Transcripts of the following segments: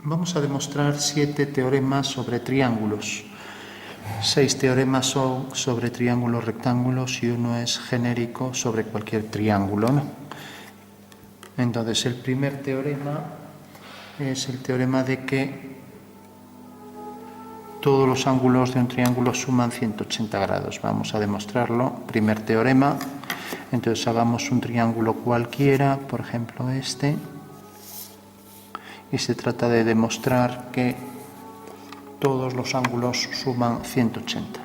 Vamos a demostrar 7 teoremas sobre triángulos. 6 teoremas son sobre triángulos rectángulos y uno es genérico sobre cualquier triángulo, ¿no? Entonces, el primer teorema es el teorema de que todos los ángulos de un triángulo suman 180 grados. Vamos a demostrarlo. Primer teorema. Entonces, hagamos un triángulo cualquiera, por ejemplo este. Y se trata de demostrar que todos los ángulos suman 180.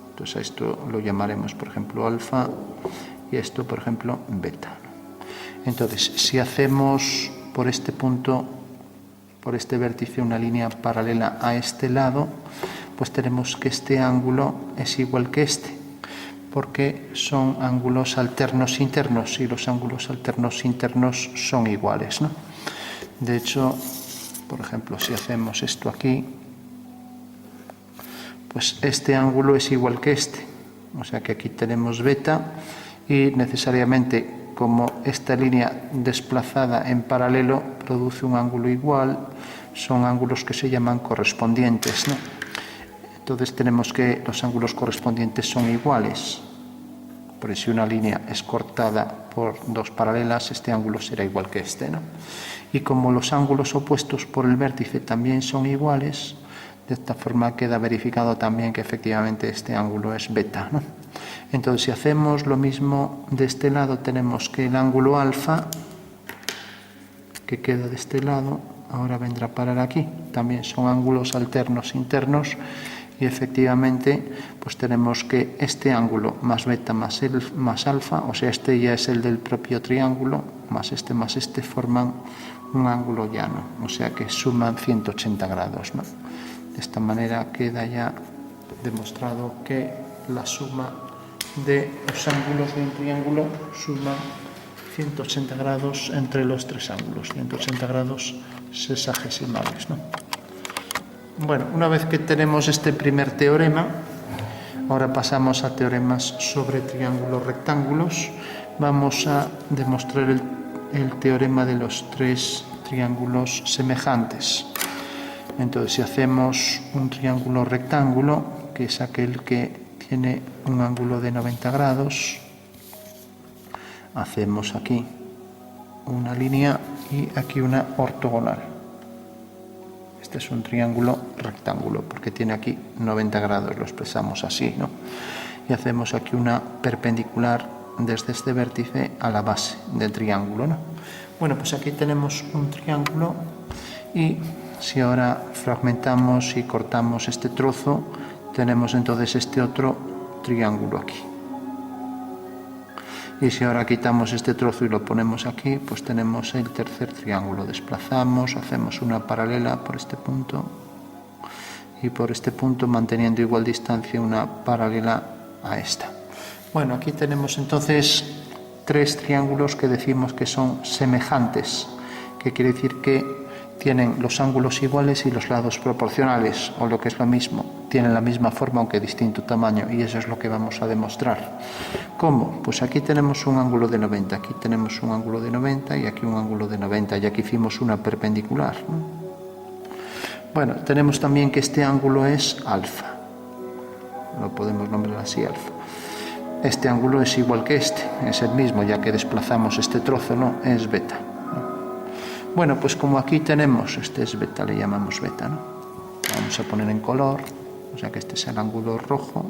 Entonces a esto lo llamaremos, por ejemplo, alfa y esto, por ejemplo, beta. Entonces, si hacemos por este punto, por este vértice, una línea paralela a este lado, pues tenemos que este ángulo es igual que este, porque son ángulos alternos internos y los ángulos alternos internos son iguales, ¿no? De hecho, por ejemplo, si hacemos esto aquí, pues este ángulo es igual que este. O sea que aquí tenemos beta y necesariamente, como esta línea desplazada en paralelo produce un ángulo igual, son ángulos que se llaman correspondientes, ¿no? Entonces tenemos que los ángulos correspondientes son iguales. Por eso si una línea es cortada por dos paralelas, este ángulo será igual que este, ¿no? Y como los ángulos opuestos por el vértice también son iguales, de esta forma queda verificado también que efectivamente este ángulo es beta, ¿no? Entonces, si hacemos lo mismo de este lado, tenemos que el ángulo alfa, que queda de este lado, ahora vendrá a parar aquí. También son ángulos alternos internos y efectivamente pues tenemos que este ángulo más beta más alfa, o sea, este ya es el del propio triángulo, más este forman un ángulo llano, o sea que suman 180 grados, ¿no? De esta manera queda ya demostrado que la suma de los ángulos de un triángulo suma 180 grados entre los tres ángulos, 180 grados sexagesimales, ¿no? Bueno, una vez que tenemos este primer teorema, ahora pasamos a teoremas sobre triángulos rectángulos. Vamos a demostrar el teorema de los tres triángulos semejantes. Entonces, si hacemos un triángulo rectángulo, que es aquel que tiene un ángulo de 90 grados, hacemos aquí una línea y aquí una ortogonal. Este es un triángulo rectángulo porque tiene aquí 90 grados, lo expresamos así, ¿no? Y hacemos aquí una perpendicular desde este vértice a la base del triángulo, ¿no? Bueno, pues aquí tenemos un triángulo y si ahora fragmentamos y cortamos este trozo, tenemos entonces este otro triángulo aquí. Y si ahora quitamos este trozo y lo ponemos aquí, pues tenemos el tercer triángulo. Desplazamos, hacemos una paralela por este punto y por este punto, manteniendo igual distancia, una paralela a esta. Bueno, aquí tenemos entonces tres triángulos que decimos que son semejantes, que quiere decir que tienen los ángulos iguales y los lados proporcionales, o lo que es lo mismo, tienen la misma forma aunque distinto tamaño, y eso es lo que vamos a demostrar. ¿Cómo? Pues aquí tenemos un ángulo de 90, aquí tenemos un ángulo de 90 y aquí un ángulo de 90, y aquí hicimos una perpendicular, ¿no? Bueno, tenemos también que este ángulo es alfa, lo podemos nombrar así, alfa. Este ángulo es igual que este, es el mismo, ya que desplazamos este trozo, ¿no? Es beta. Bueno, pues como aquí tenemos, este es beta, le llamamos beta, ¿no? Vamos a poner en color, o sea que este es el ángulo rojo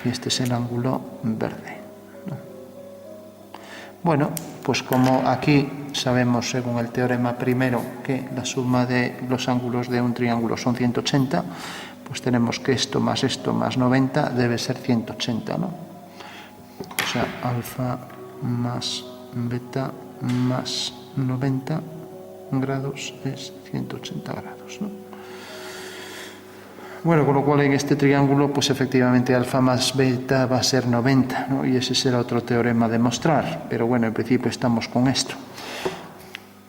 y este es el ángulo verde, ¿no? Bueno, pues como aquí sabemos, según el teorema primero, que la suma de los ángulos de un triángulo son 180, pues tenemos que esto más 90 debe ser 180, ¿no? O sea, alfa más beta más 90 grados es 180 grados, ¿no? Bueno, con lo cual en este triángulo, pues efectivamente alfa más beta va a ser 90, ¿no? Y ese será otro teorema a demostrar, pero bueno, en principio estamos con esto.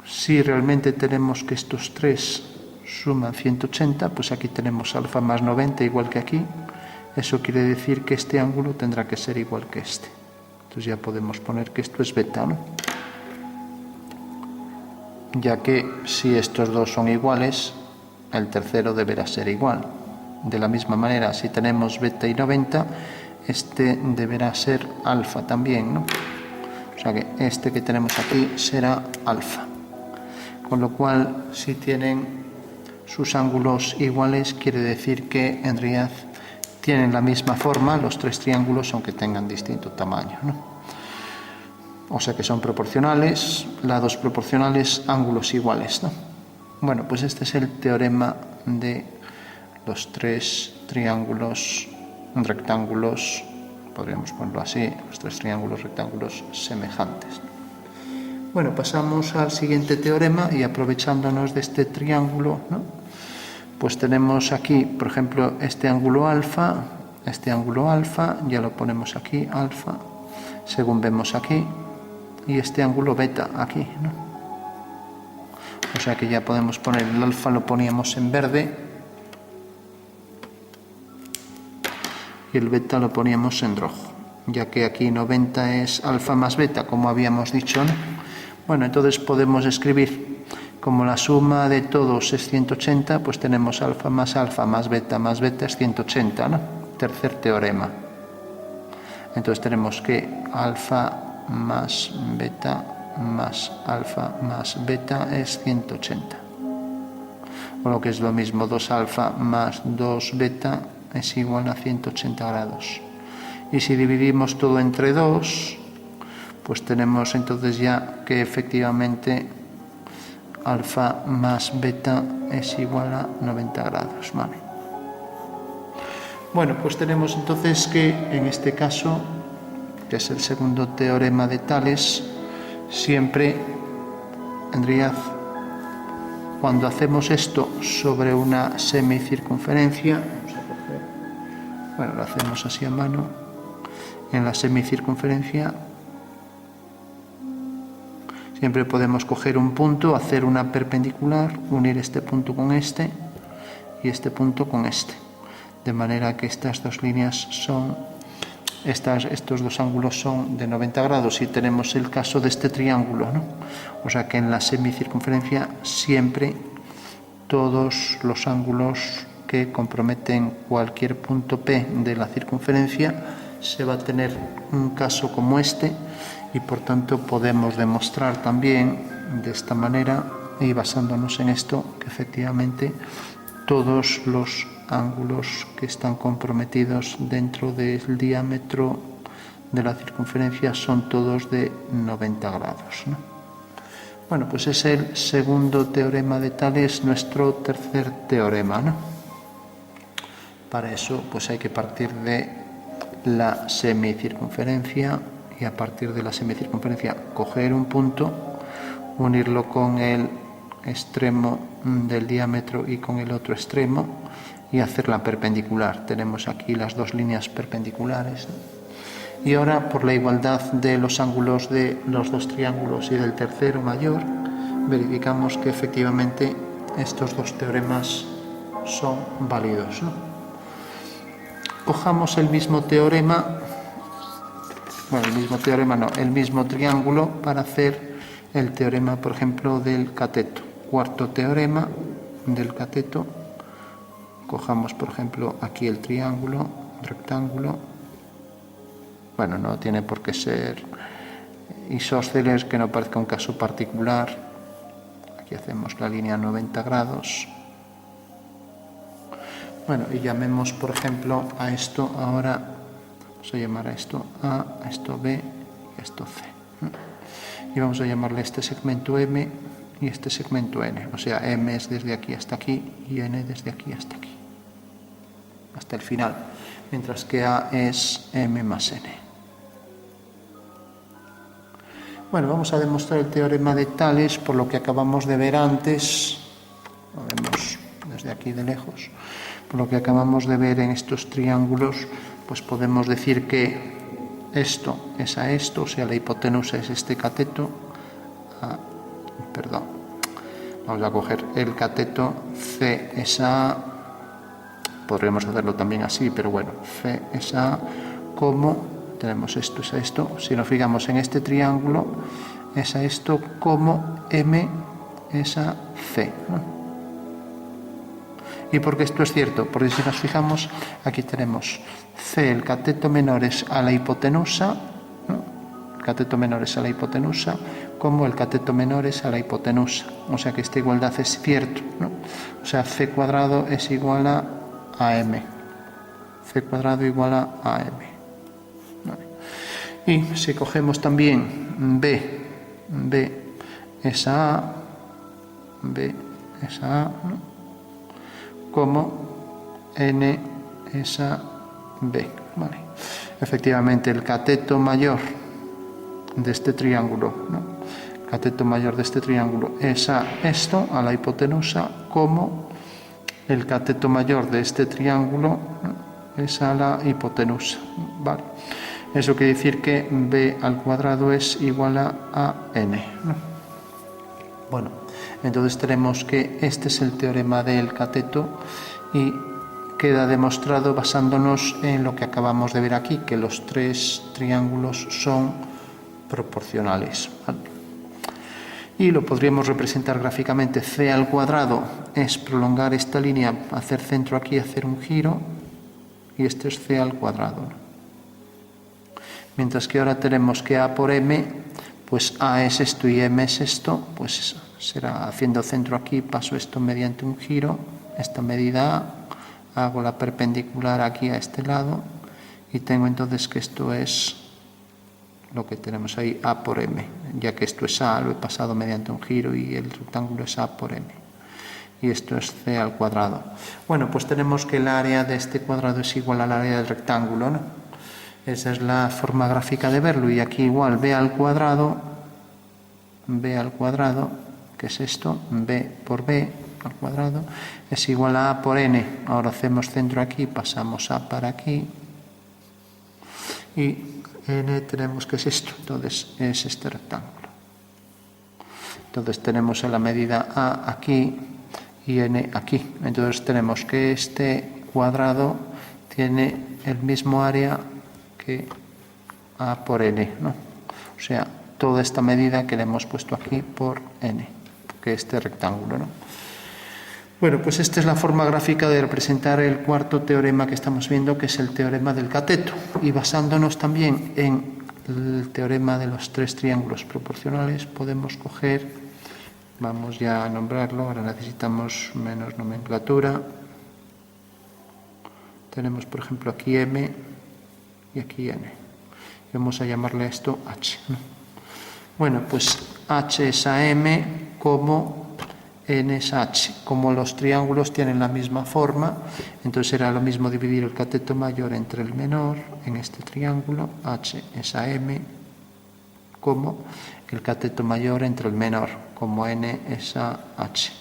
Si realmente tenemos que estos tres suman 180, pues aquí tenemos alfa más 90 igual que aquí. Eso quiere decir que este ángulo tendrá que ser igual que este. Entonces ya podemos poner que esto es beta, ¿no? ya que si estos dos son iguales, el tercero deberá ser igual. De la misma manera, si tenemos beta y 90, este deberá ser alfa también, ¿no? O sea que este que tenemos aquí será alfa. Con lo cual, si tienen sus ángulos iguales, quiere decir que en realidad tienen la misma forma los tres triángulos, aunque tengan distinto tamaño, ¿no? O sea que son proporcionales, lados proporcionales, ángulos iguales, ¿no? Bueno, pues este es el teorema de los tres triángulos rectángulos, podríamos ponerlo así, los tres triángulos rectángulos semejantes. Bueno, pasamos al siguiente teorema y aprovechándonos de este triángulo, ¿no? Pues tenemos aquí, por ejemplo, este ángulo alfa, ya lo ponemos aquí, alfa, según vemos aquí, y este ángulo beta aquí, ¿no? O sea que ya podemos poner el alfa, lo poníamos en verde, y el beta lo poníamos en rojo, ya que aquí 90 es alfa más beta, como habíamos dicho, ¿no? Bueno, entonces podemos escribir, como la suma de todos es 180, pues tenemos alfa más beta es 180, ¿no? Tercer teorema. Entonces tenemos que alfa más beta más alfa más beta es 180. O lo que es lo mismo, 2 alfa más 2 beta es igual a 180 grados. Y si dividimos todo entre 2, pues tenemos entonces ya que efectivamente alfa más beta es igual a 90 grados, ¿vale? Bueno, pues tenemos entonces que en este caso, que es el segundo teorema de Tales, siempre en realidad cuando hacemos esto sobre una semicircunferencia, bueno, lo hacemos así a mano, en la semicircunferencia siempre podemos coger un punto, hacer una perpendicular, unir este punto con este y este punto con este. De manera que estas dos líneas son, estos dos ángulos son de 90 grados y tenemos el caso de este triángulo, ¿no? O sea que en la semicircunferencia siempre todos los ángulos que comprometen cualquier punto P de la circunferencia se va a tener un caso como este. Y por tanto podemos demostrar también de esta manera y basándonos en esto que efectivamente todos los ángulos que están comprometidos dentro del diámetro de la circunferencia son todos de 90 grados, ¿no? Bueno, pues es el segundo teorema de Tales, nuestro tercer teorema, ¿no? Para eso pues hay que partir de la semicircunferencia y a partir de la semicircunferencia coger un punto, unirlo con el extremo del diámetro y con el otro extremo y hacerla perpendicular. Tenemos aquí las dos líneas perpendiculares, ¿no? Y ahora, por la igualdad de los ángulos de los dos triángulos y del tercero mayor, verificamos que efectivamente estos dos teoremas son válidos, ¿no? Cojamos el mismo teorema, bueno, el mismo triángulo para hacer el teorema, por ejemplo, del cateto. Cuarto teorema del cateto. Cojamos, por ejemplo, aquí el triángulo, rectángulo. Bueno, no tiene por qué ser isósceles, que no parezca un caso particular. Aquí hacemos la línea 90 grados. Bueno, y llamemos, por ejemplo, a esto ahora. Vamos a llamar a esto A, a esto B y a esto C. Y vamos a llamarle este segmento M y este segmento N. O sea, M es desde aquí hasta aquí y N desde aquí hasta aquí, hasta el final. Mientras que A es M más N. Bueno, vamos a demostrar el teorema de Tales por lo que acabamos de ver antes. Lo vemos desde aquí de lejos. Por lo que acabamos de ver en estos triángulos, pues podemos decir que esto es a esto, o sea, la hipotenusa es este cateto. Vamos a coger el cateto, C es A, podríamos hacerlo también así, pero bueno, C es A, como tenemos esto es a esto. Si nos fijamos en este triángulo, es a esto como M esa C, ¿no? ¿Y por qué esto es cierto? Porque si nos fijamos, aquí tenemos C, el cateto menor es a la hipotenusa, ¿no? El cateto menor es a la hipotenusa, como el cateto menor es a la hipotenusa. O sea que esta igualdad es cierto, ¿no? O sea, C cuadrado es igual a M. C cuadrado igual a M. Vale. Y si cogemos también B es a A, B es a A, ¿no? Como N es a B. Vale. Efectivamente, el cateto mayor de este triángulo, ¿no? El cateto mayor de este triángulo es a esto, a la hipotenusa, como el cateto mayor de este triángulo, ¿no? Es a la hipotenusa. Vale. Eso quiere decir que B al cuadrado es igual a N, ¿no? Bueno, entonces tenemos que este es el teorema del cateto y queda demostrado basándonos en lo que acabamos de ver aquí, que los tres triángulos son proporcionales, ¿vale? Y lo podríamos representar gráficamente. C al cuadrado es prolongar esta línea, hacer centro aquí, hacer un giro, y este es C al cuadrado, ¿no? Mientras que ahora tenemos que A por M, pues A es esto y M es esto, pues será haciendo centro aquí, paso esto mediante un giro, esta medida A, hago la perpendicular aquí a este lado y tengo entonces que esto es lo que tenemos ahí, A por M, ya que esto es A, lo he pasado mediante un giro y el rectángulo es A por M. Y esto es C al cuadrado. Bueno, pues tenemos que el área de este cuadrado es igual al área del rectángulo, ¿no? Esa es la forma gráfica de verlo. Y aquí igual B al cuadrado, que es esto, B por B al cuadrado, es igual a A por N. Ahora hacemos centro aquí, pasamos A para aquí. Y N tenemos que es esto, entonces es este rectángulo. Entonces tenemos la medida A aquí y N aquí. Entonces tenemos que este cuadrado tiene el mismo área que A por N, ¿no? O sea, toda esta medida que le hemos puesto aquí por N, que es este rectángulo, ¿no? Bueno, pues esta es la forma gráfica de representar el cuarto teorema que estamos viendo, que es el teorema del cateto. Y basándonos también en el teorema de los tres triángulos proporcionales, podemos coger, vamos ya a nombrarlo, ahora necesitamos menos nomenclatura. Tenemos, por ejemplo, aquí M y aquí N. Vamos a llamarle a esto H, ¿no? Bueno, pues H es a M como N es a H. Como los triángulos tienen la misma forma, entonces será lo mismo dividir el cateto mayor entre el menor en este triángulo. H es a M como el cateto mayor entre el menor, como N es a H.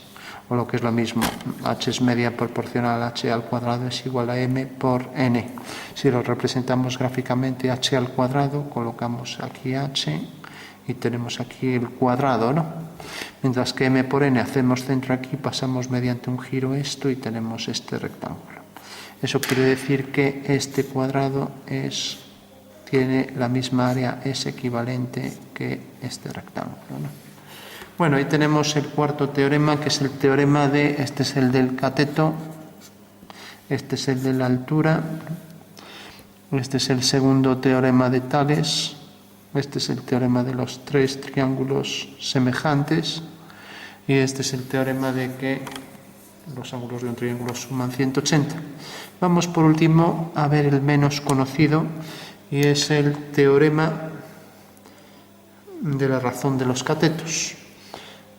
O lo que es lo mismo, H es media proporcional a H al cuadrado es igual a M por N. Si lo representamos gráficamente, H al cuadrado, colocamos aquí H y tenemos aquí el cuadrado, ¿no? Mientras que M por N hacemos centro aquí, pasamos mediante un giro esto y tenemos este rectángulo. Eso quiere decir que este cuadrado tiene la misma área, es equivalente que este rectángulo, ¿no? Bueno, ahí tenemos el cuarto teorema, que es el teorema este es el del cateto, este es el de la altura, este es el segundo teorema de Tales, este es el teorema de los tres triángulos semejantes y este es el teorema de que los ángulos de un triángulo suman 180. Vamos por último a ver el menos conocido y es el teorema de la razón de los catetos.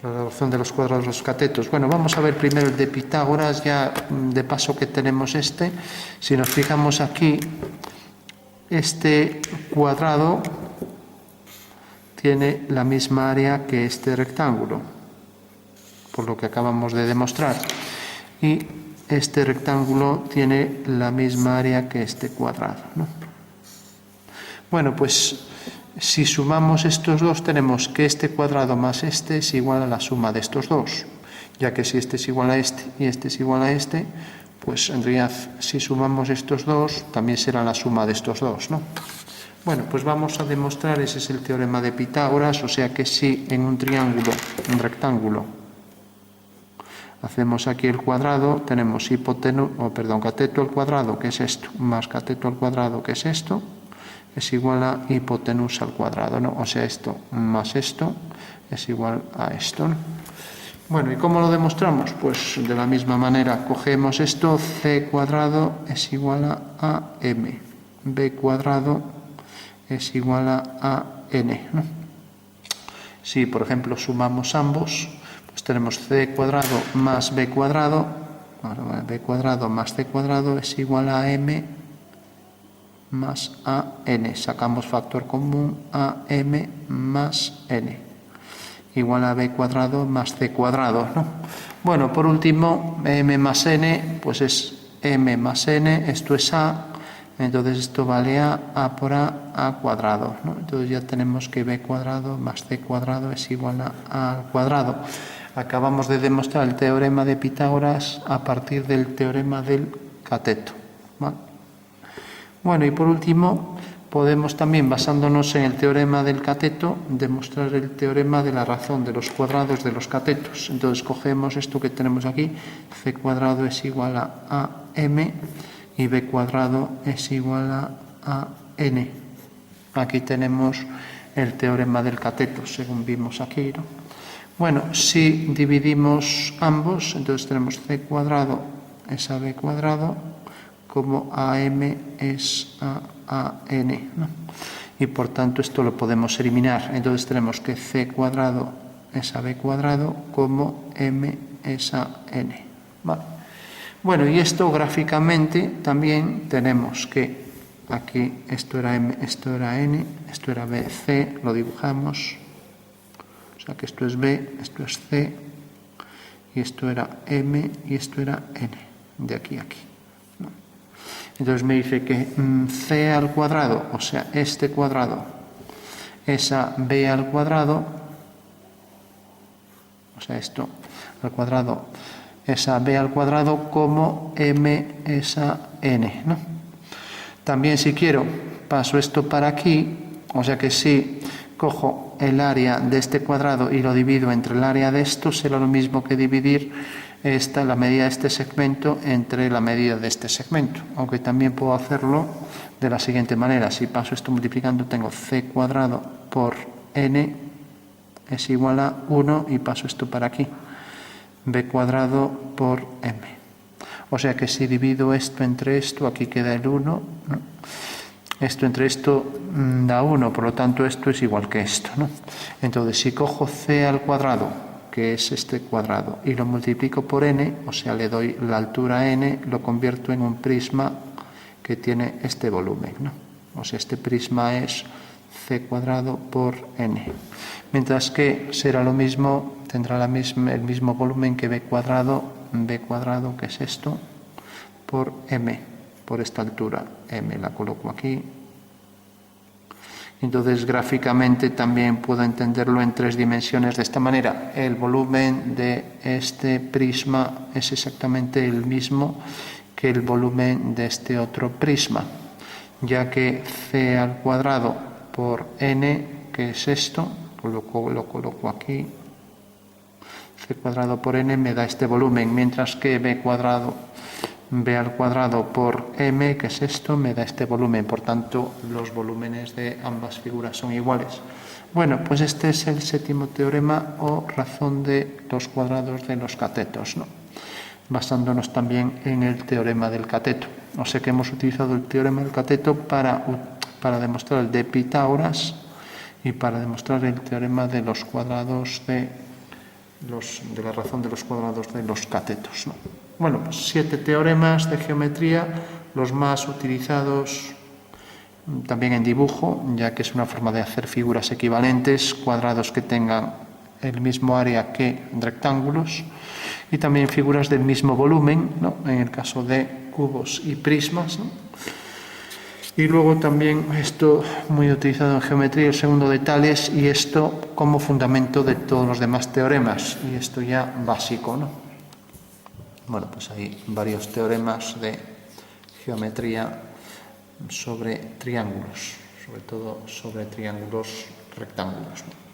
La razón de los cuadrados de los catetos. Bueno, vamos a ver primero el de Pitágoras, ya de paso que tenemos este. Si nos fijamos aquí, este cuadrado tiene la misma área que este rectángulo, por lo que acabamos de demostrar. Y este rectángulo tiene la misma área que este cuadrado, ¿no? Bueno, pues si sumamos estos dos, tenemos que este cuadrado más este es igual a la suma de estos dos, ya que si este es igual a este y este es igual a este, pues en realidad si sumamos estos dos, también será la suma de estos dos, ¿no? Bueno, pues vamos a demostrar, ese es el teorema de Pitágoras, o sea que si en un triángulo, un rectángulo, Hacemos aquí el cuadrado, tenemos cateto al cuadrado, que es esto, más cateto al cuadrado, que es esto, es igual a hipotenusa al cuadrado, ¿no? O sea, esto más esto es igual a esto, ¿no? Bueno, ¿y cómo lo demostramos? Pues de la misma manera, cogemos esto, c cuadrado es igual a m, b cuadrado es igual a n, ¿no? Si, por ejemplo, sumamos ambos, pues tenemos c cuadrado más b cuadrado, b cuadrado más c cuadrado es igual a m más a n. Sacamos factor común a m más n, igual a b cuadrado más c cuadrado, ¿no? Bueno, por último, m más n, pues es m más n, esto es a, entonces esto vale a por a cuadrado, ¿no? Entonces ya tenemos que b cuadrado más c cuadrado es igual a al cuadrado. Acabamos de demostrar el teorema de Pitágoras a partir del teorema del cateto, ¿vale? Bueno, y por último, podemos también, basándonos en el teorema del cateto, demostrar el teorema de la razón de los cuadrados de los catetos. Entonces cogemos esto que tenemos aquí, c cuadrado es igual a m y b cuadrado es igual a n. Aquí tenemos el teorema del cateto, según vimos aquí, ¿no? Bueno, si dividimos ambos, entonces tenemos c cuadrado es a b cuadrado, como AM es a n, ¿no? Y por tanto esto lo podemos eliminar. Entonces tenemos que c cuadrado es a b cuadrado, como m es a n, ¿vale? Bueno, y esto gráficamente también tenemos que aquí esto era m, esto era n, esto era b, c, lo dibujamos. O sea que esto es b, esto es c, y esto era m y esto era n, de aquí a aquí. Entonces me dice que c al cuadrado, o sea, este cuadrado, es a b al cuadrado, o sea, esto al cuadrado es a b al cuadrado, como m es a n, ¿no? También si quiero, paso esto para aquí, o sea que si cojo el área de este cuadrado y lo divido entre el área de esto, será lo mismo que dividir la medida de este segmento entre la medida de este segmento, aunque también puedo hacerlo de la siguiente manera. Si paso esto multiplicando, tengo c cuadrado por n es igual a 1 y paso esto para aquí, b cuadrado por m. O sea que si divido esto entre esto, aquí queda el 1, ¿no? Esto entre esto da 1, por lo tanto esto es igual que esto, ¿no? Entonces si cojo c al cuadrado, que es este cuadrado, y lo multiplico por n, o sea, le doy la altura n, lo convierto en un prisma que tiene este volumen, ¿no? O sea, este prisma es c cuadrado por n. Mientras que será lo mismo, tendrá el mismo volumen que b cuadrado, que es esto, por m, por esta altura m, la coloco aquí. Entonces, gráficamente también puedo entenderlo en 3 dimensiones de esta manera. El volumen de este prisma es exactamente el mismo que el volumen de este otro prisma, ya que c al cuadrado por n, que es esto, lo coloco aquí, c cuadrado por n me da este volumen, mientras que b al cuadrado por m, que es esto, me da este volumen. Por tanto, los volúmenes de ambas figuras son iguales. Bueno, pues este es el séptimo teorema o razón de los cuadrados de los catetos, ¿no? Basándonos también en el teorema del cateto. O sea que hemos utilizado el teorema del cateto para demostrar el de Pitágoras y para demostrar el teorema de los cuadrados de la razón de los cuadrados de los catetos, ¿no? Bueno, pues 7 teoremas de geometría, los más utilizados también en dibujo, ya que es una forma de hacer figuras equivalentes, cuadrados que tengan el mismo área que rectángulos, y también figuras del mismo volumen, ¿no? En el caso de cubos y prismas, ¿no? Y luego también esto muy utilizado en geometría, el segundo de Tales, y esto como fundamento de todos los demás teoremas, y esto ya básico, ¿no? Bueno, pues hay varios teoremas de geometría sobre triángulos, sobre todo sobre triángulos rectángulos, ¿no?